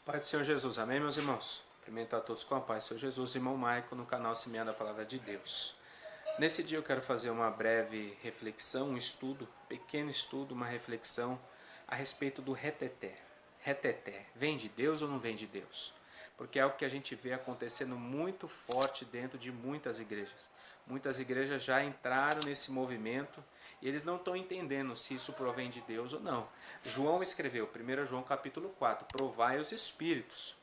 Pai do Senhor Jesus, amém, meus irmãos? Cumprimento a todos com a paz do Senhor Jesus, irmão Maico, no canal Semeando a Palavra de Deus. Nesse dia eu quero fazer uma breve reflexão, um estudo, pequeno estudo, uma reflexão a respeito do reteté. Reteté, vem de Deus ou não vem de Deus? Porque é algo que a gente vê acontecendo muito forte dentro de muitas igrejas. Muitas igrejas já entraram nesse movimento e eles não estão entendendo se isso provém de Deus ou não. João escreveu, 1 João capítulo 4, provai os espíritos.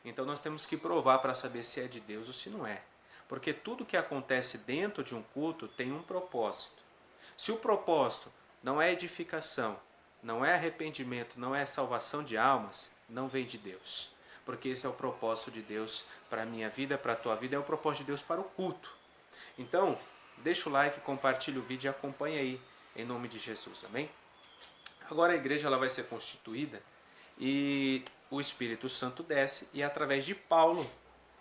Então nós temos que provar para saber se é de Deus ou se não é. Porque tudo que acontece dentro de um culto tem um propósito. Se o propósito não é edificação, não é arrependimento, não é salvação de almas, não vem de Deus. Porque esse é o propósito de Deus para a minha vida, para a tua vida, é o propósito de Deus para o culto. Então, deixa o like, compartilha o vídeo e acompanha aí, em nome de Jesus, amém? Agora a igreja ela vai ser constituída e o Espírito Santo desce e através de Paulo,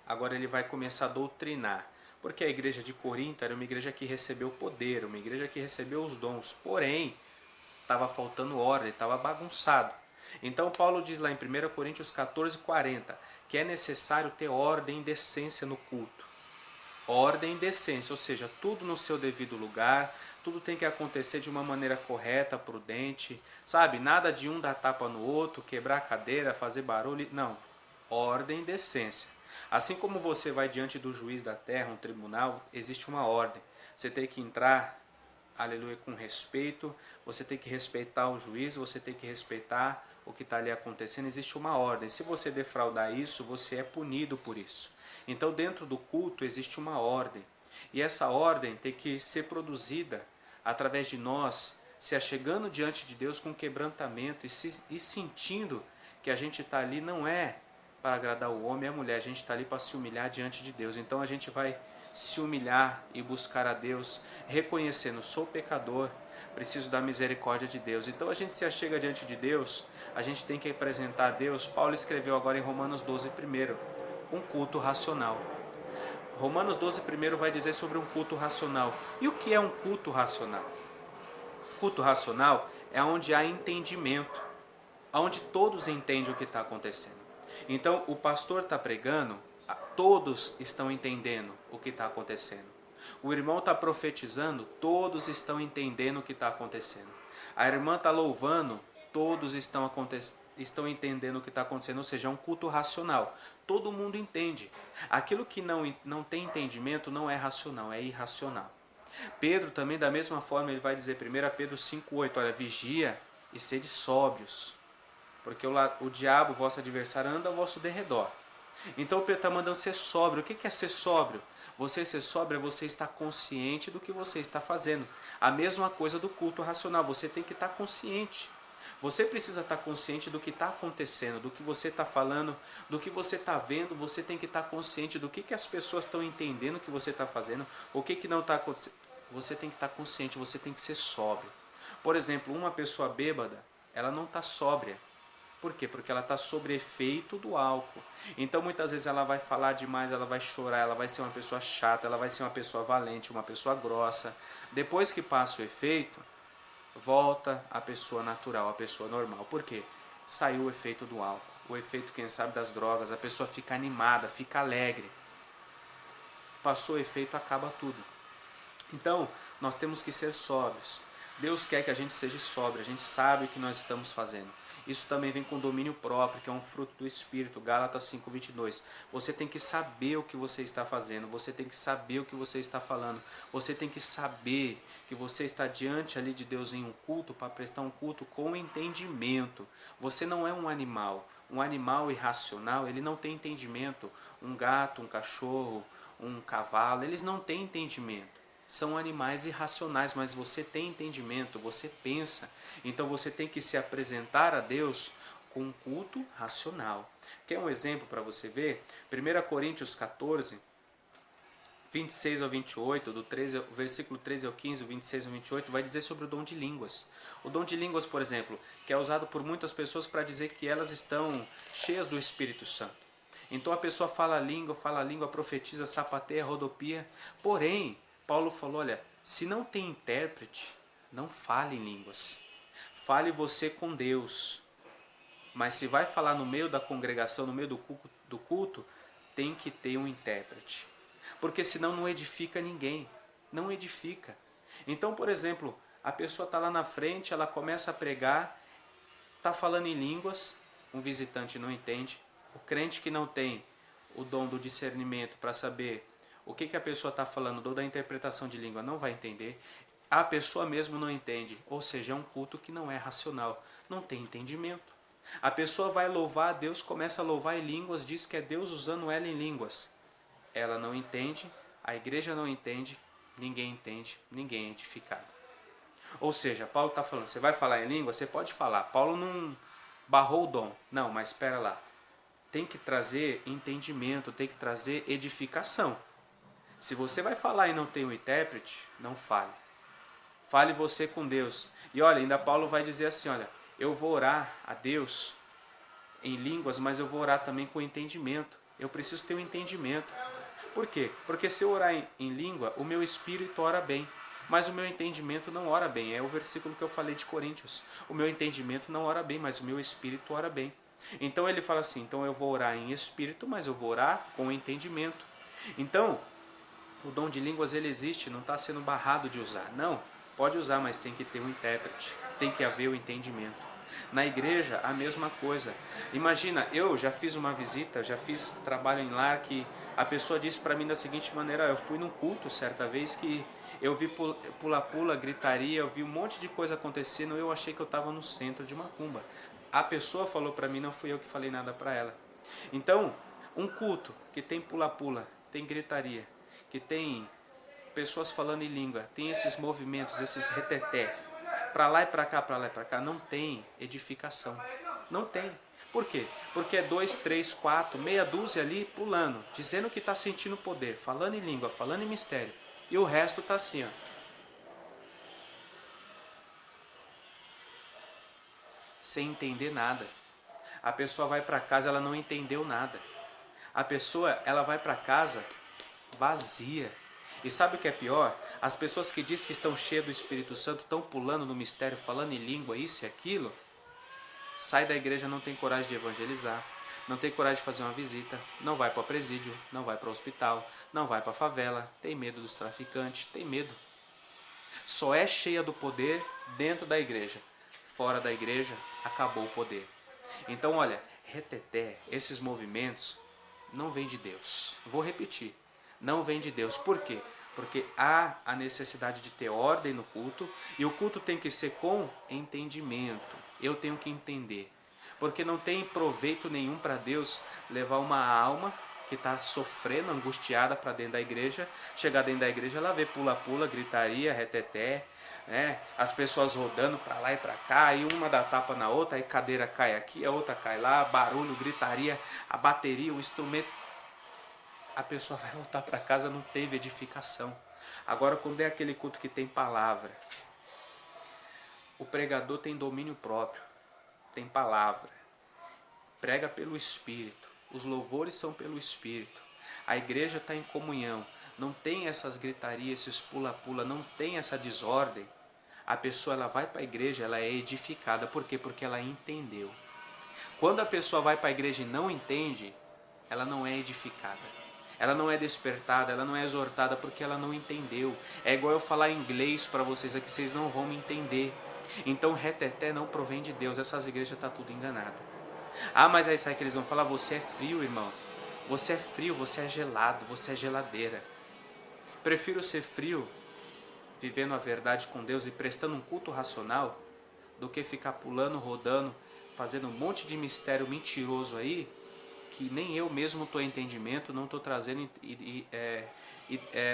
agora ele vai começar a doutrinar. Porque a igreja de Corinto era uma igreja que recebeu poder, uma igreja que recebeu os dons, porém, estava faltando ordem, estava bagunçado. Então Paulo diz lá em 1 Coríntios 14:40 que é necessário ter ordem e decência no culto. Ordem e decência, ou seja, tudo no seu devido lugar, tudo tem que acontecer de uma maneira correta, prudente, sabe? Nada de um dar tapa no outro, quebrar a cadeira, fazer barulho, não. Ordem e decência. Assim como você vai diante do juiz da terra, um tribunal, existe uma ordem. Você tem que entrar, aleluia, com respeito, você tem que respeitar o juiz, você tem que respeitar o que está ali acontecendo, existe uma ordem. Se você defraudar isso, você é punido por isso. Então dentro do culto existe uma ordem, e essa ordem tem que ser produzida através de nós, se achegando diante de Deus com quebrantamento e sentindo que a gente está ali não é para agradar o homem e a mulher, a gente está ali para se humilhar diante de Deus. Então a gente vai se humilhar e buscar a Deus, reconhecendo, sou pecador, preciso da misericórdia de Deus. Então a gente se achega diante de Deus, a gente tem que apresentar a Deus. Paulo escreveu agora em Romanos 12, primeiro, um culto racional. Romanos 12, primeiro vai dizer sobre um culto racional. E o que é um culto racional? Culto racional é onde há entendimento, onde todos entendem o que está acontecendo. Então o pastor está pregando, todos estão entendendo o que está acontecendo. O irmão está profetizando, todos estão entendendo o que está acontecendo. A irmã está louvando, todos estão entendendo o que está acontecendo, ou seja, é um culto racional. Todo mundo entende. Aquilo que não tem entendimento não é racional, é irracional. Pedro também, da mesma forma, ele vai dizer, 1 Pedro 5,8, olha, vigia e sede sóbrios, porque o diabo, vosso adversário, anda ao vosso derredor. Então Pedro está mandando ser sóbrio. O que é ser sóbrio? Você ser sóbrio é você estar consciente do que você está fazendo. A mesma coisa do culto racional, você tem que estar consciente. Você precisa estar consciente do que está acontecendo, do que você está falando, do que você está vendo. Você tem que estar consciente do que as pessoas estão entendendo que você está fazendo, o que não está acontecendo. Você tem que estar consciente, você tem que ser sóbrio. Por exemplo, uma pessoa bêbada, ela não está sóbria. Por quê? Porque ela está sob efeito do álcool. Então muitas vezes ela vai falar demais, ela vai chorar, ela vai ser uma pessoa chata, ela vai ser uma pessoa valente, uma pessoa grossa. Depois que passa o efeito, volta a pessoa natural, a pessoa normal. Por quê? Saiu o efeito do álcool, o efeito, quem sabe, das drogas, a pessoa fica animada, fica alegre. Passou o efeito, acaba tudo. Então, nós temos que ser sóbrios. Deus quer que a gente seja sóbrio, a gente sabe o que nós estamos fazendo. Isso também vem com domínio próprio, que é um fruto do Espírito, Gálatas 5:22. Você tem que saber o que você está fazendo, você tem que saber o que você está falando, você tem que saber que você está diante ali de Deus em um culto, para prestar um culto com entendimento. Você não é um animal irracional, ele não tem entendimento. Um gato, um cachorro, um cavalo, eles não têm entendimento. São animais irracionais, mas você tem entendimento, você pensa. Então você tem que se apresentar a Deus com um culto racional. Quer um exemplo para você ver? 1 Coríntios 14, 26 ao 28, versículo 13 ao 15, 26 ao 28, vai dizer sobre o dom de línguas. O dom de línguas, por exemplo, que é usado por muitas pessoas para dizer que elas estão cheias do Espírito Santo. Então a pessoa fala a língua, profetiza, sapateia, rodopia. Porém, Paulo falou, olha, se não tem intérprete, não fale em línguas. Fale você com Deus. Mas se vai falar no meio da congregação, no meio do culto, tem que ter um intérprete. Porque senão não edifica ninguém. Não edifica. Então, por exemplo, a pessoa está lá na frente, ela começa a pregar, está falando em línguas, um visitante não entende. O crente que não tem o dom do discernimento para saber o que a pessoa está falando, o dom da interpretação de língua, não vai entender. A pessoa mesmo não entende, ou seja, é um culto que não é racional, não tem entendimento. A pessoa vai louvar a Deus, começa a louvar em línguas, diz que é Deus usando ela em línguas. Ela não entende, a igreja não entende, entende, ninguém é edificado. Ou seja, Paulo está falando, você vai falar em língua? Você pode falar. Paulo não barrou o dom. Não, mas espera lá. Tem que trazer entendimento, tem que trazer edificação. Se você vai falar e não tem um intérprete, não fale. Fale você com Deus. E olha, ainda Paulo vai dizer assim, olha, eu vou orar a Deus em línguas, mas eu vou orar também com entendimento. Eu preciso ter um entendimento. Por quê? Porque se eu orar em língua, o meu espírito ora bem, mas o meu entendimento não ora bem. É o versículo que eu falei de Coríntios. O meu entendimento não ora bem, mas o meu espírito ora bem. Então ele fala assim, então eu vou orar em espírito, mas eu vou orar com entendimento. Então, o dom de línguas ele existe, não está sendo barrado de usar. Não, pode usar, mas tem que ter um intérprete, tem que haver o entendimento. Na igreja, a mesma coisa. Imagina, eu já fiz uma visita, já fiz trabalho em lar que a pessoa disse para mim da seguinte maneira, eu fui num culto certa vez que eu vi pula-pula, gritaria, eu vi um monte de coisa acontecendo, eu achei que eu estava no centro de macumba. A pessoa falou para mim, não fui eu que falei nada para ela. Então, um culto que tem pula-pula, tem gritaria, que tem pessoas falando em língua, tem esses movimentos, esses reteté, para lá e para cá, para lá e para cá, não tem edificação. Não tem. Por quê? Porque é 2, 3, 4, meia dúzia ali pulando, dizendo que está sentindo poder, falando em língua, falando em mistério. E o resto está assim, ó. Sem entender nada. A pessoa vai para casa, ela não entendeu nada. A pessoa, ela vai para casa vazia. E sabe o que é pior? As pessoas que dizem que estão cheias do Espírito Santo, estão pulando no mistério, falando em língua, isso e aquilo, sai da igreja, não tem coragem de evangelizar, não tem coragem de fazer uma visita, não vai para o presídio, não vai para o hospital, não vai para a favela, tem medo dos traficantes, tem medo. Só é cheia do poder dentro da igreja. Fora da igreja, acabou o poder. Então, olha, reteté, esses movimentos, não vêm de Deus. Vou repetir, não vem de Deus. Por quê? Porque há a necessidade de ter ordem no culto, e o culto tem que ser com entendimento. Eu tenho que entender. Porque não tem proveito nenhum para Deus levar uma alma que está sofrendo, angustiada para dentro da igreja, chegar dentro da igreja, ela vê pula-pula, gritaria, reteté, né? As pessoas rodando para lá e para cá, e uma dá tapa na outra, aí cadeira cai aqui, a outra cai lá, barulho, gritaria, a bateria, o instrumento. A pessoa vai voltar para casa, não teve edificação. Agora, quando é aquele culto que tem palavra, o pregador tem domínio próprio, tem palavra, prega pelo Espírito, os louvores são pelo Espírito, a igreja está em comunhão, não tem essas gritarias, esses pula-pula, não tem essa desordem. A pessoa ela vai para a igreja, ela é edificada. Por quê? Porque ela entendeu. Quando a pessoa vai para a igreja e não entende, ela não é edificada. Ela não é despertada, ela não é exortada porque ela não entendeu. É igual eu falar inglês para vocês aqui, vocês não vão me entender. Então reteté não provém de Deus, essas igrejas estão tudo enganadas. Ah, mas aí sai que eles vão falar, você é frio, irmão. Você é frio, você é gelado, você é geladeira. Prefiro ser frio, vivendo a verdade com Deus e prestando um culto racional, do que ficar pulando, rodando, fazendo um monte de mistério mentiroso aí, que nem eu mesmo estou em entendimento, não estou trazendo,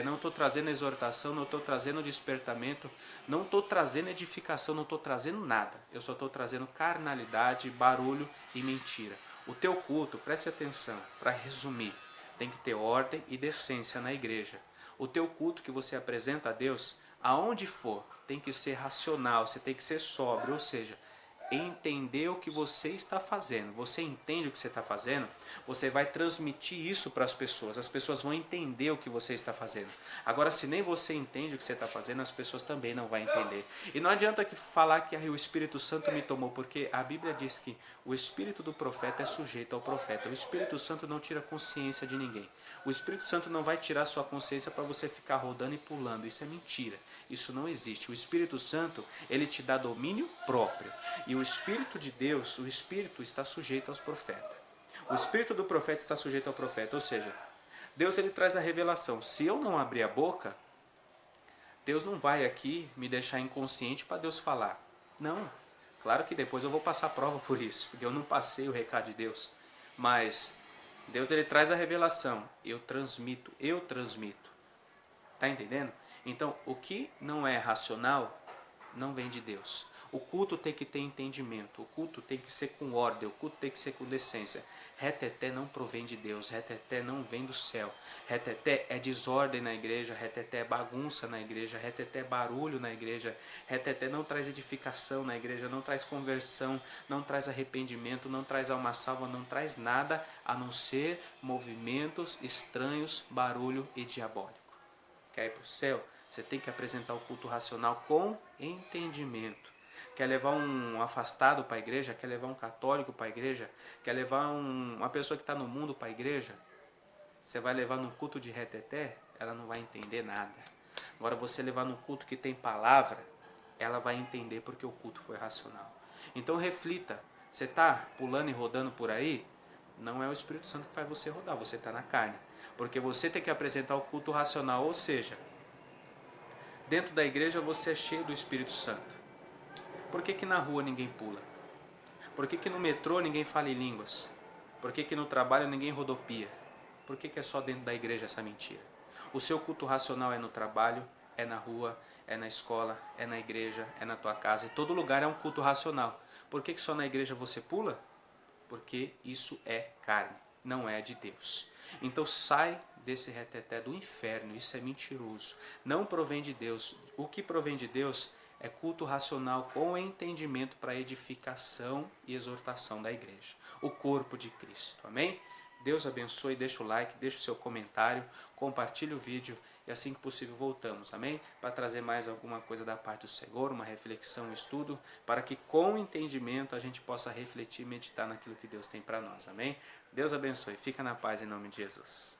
não estou trazendo exortação, não estou trazendo despertamento, não estou trazendo edificação, não estou trazendo nada. Eu só estou trazendo carnalidade, barulho e mentira. O teu culto, preste atenção, para resumir, tem que ter ordem e decência na igreja. O teu culto que você apresenta a Deus, aonde for, tem que ser racional, você tem que ser sóbrio, ou seja, entender o que você está fazendo. Você entende o que você está fazendo? Você vai transmitir isso para as pessoas vão entender o que você está fazendo. Agora, se nem você entende o que você está fazendo, as pessoas também não vão entender. E não adianta falar que o Espírito Santo me tomou, porque a Bíblia diz que o espírito do profeta é sujeito ao profeta. O Espírito Santo não tira consciência de ninguém. O Espírito Santo não vai tirar sua consciência para você ficar rodando e pulando. Isso é mentira. Isso não existe. O Espírito Santo, ele te dá domínio próprio. E o Espírito de Deus, o Espírito está sujeito aos profetas. O Espírito do profeta está sujeito ao profeta. Ou seja, Deus ele traz a revelação. Se eu não abrir a boca, Deus não vai aqui me deixar inconsciente para Deus falar. Não. Claro que depois eu vou passar prova por isso, porque eu não passei o recado de Deus. Mas Deus ele traz a revelação. Eu transmito. Tá entendendo? Então, o que não é racional não vem de Deus. O culto tem que ter entendimento, o culto tem que ser com ordem, o culto tem que ser com decência. Reteté não provém de Deus, reteté não vem do céu. Reteté é desordem na igreja, reteté é bagunça na igreja, reteté é barulho na igreja, reteté não traz edificação na igreja, não traz conversão, não traz arrependimento, não traz alma salva, não traz nada a não ser movimentos estranhos, barulho e diabólico. Quer ir para o céu? Você tem que apresentar o culto racional com entendimento. Quer levar um afastado para a igreja? Quer levar um católico para a igreja? Quer levar uma pessoa que está no mundo para a igreja? Você vai levar num culto de reteté? Ela não vai entender nada. Agora você levar num culto que tem palavra, ela vai entender porque o culto foi racional. Então reflita. Você está pulando e rodando por aí? Não é o Espírito Santo que faz você rodar, você está na carne. Porque você tem que apresentar o culto racional, ou seja, dentro da igreja você é cheio do Espírito Santo. Por que na rua ninguém pula? Por que no metrô ninguém fala em línguas? Por que no trabalho ninguém rodopia? Por que é só dentro da igreja essa mentira? O seu culto racional é no trabalho, é na rua, é na escola, é na igreja, é na tua casa. Em todo lugar é um culto racional. Por que só na igreja você pula? Porque isso é carne, não é de Deus. Então sai desse reteté do inferno, isso é mentiroso. Não provém de Deus. O que provém de Deus é culto racional com entendimento para edificação e exortação da igreja. O corpo de Cristo. Amém? Deus abençoe, deixa o like, deixa o seu comentário, compartilhe o vídeo e assim que possível voltamos, amém? Para trazer mais alguma coisa da parte do Senhor, uma reflexão, um estudo, para que com entendimento a gente possa refletir e meditar naquilo que Deus tem para nós, amém? Deus abençoe, fica na paz em nome de Jesus.